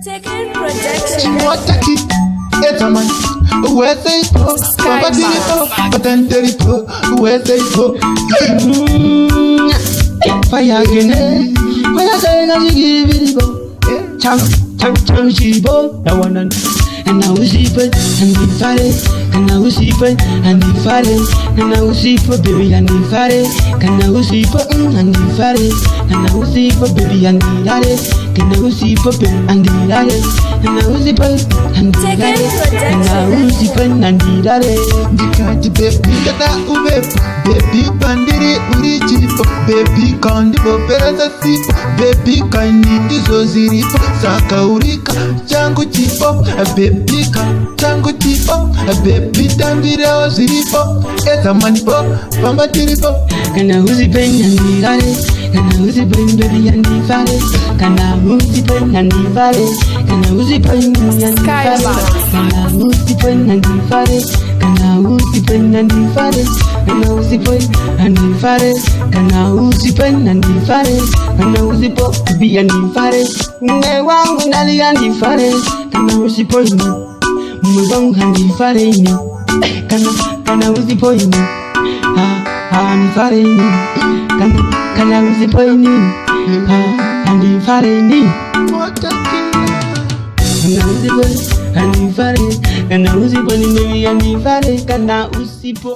Taking projection. Chimotaki, it's a man. Where's they go? Papa did it go, but then did it go. Where's they go? Fire grenade. Fire say that you give it go. Chang she bo. That one and I was sleeping and be fighting. And I was sleeping and be fighting. And I was sleeping, baby, and be fighting. And I was sleeping and be fighting. And I was sleeping, baby, and be fighting. And I was sleeping and be fighting. And I was sleeping and be fighting. And I was sleeping and be fighting. Because baby, kata ube, baby, bandiri uri chipo, baby, kandi bo perasa sipo, baby, kani so ziripo, saka urika, changu chipo, baby, changu chipo, baby, tambira o ziripo, esa manipo, pamba tiripo. Kana uzi pen and be fighting. Kana uzi pen, baby, and be fighting. Kana uzi pen and be fighting. Kana uzi pen and be fighting. Kana uzi pen and be fighting. Kana uzi pen and be fighting. Kana uzi pen and be fighting. Kana uzi pen and be fighting. Kana uzi pop be and be fighting. Ne wangu nali and be fighting. Kana uzi pen mubang and be fighting. Kana uzi pen and be fighting. Kana uzi pen and be fighting. Kana uzi pen and be fighting. Kana uzi pen and be fighting. Kana uzi po.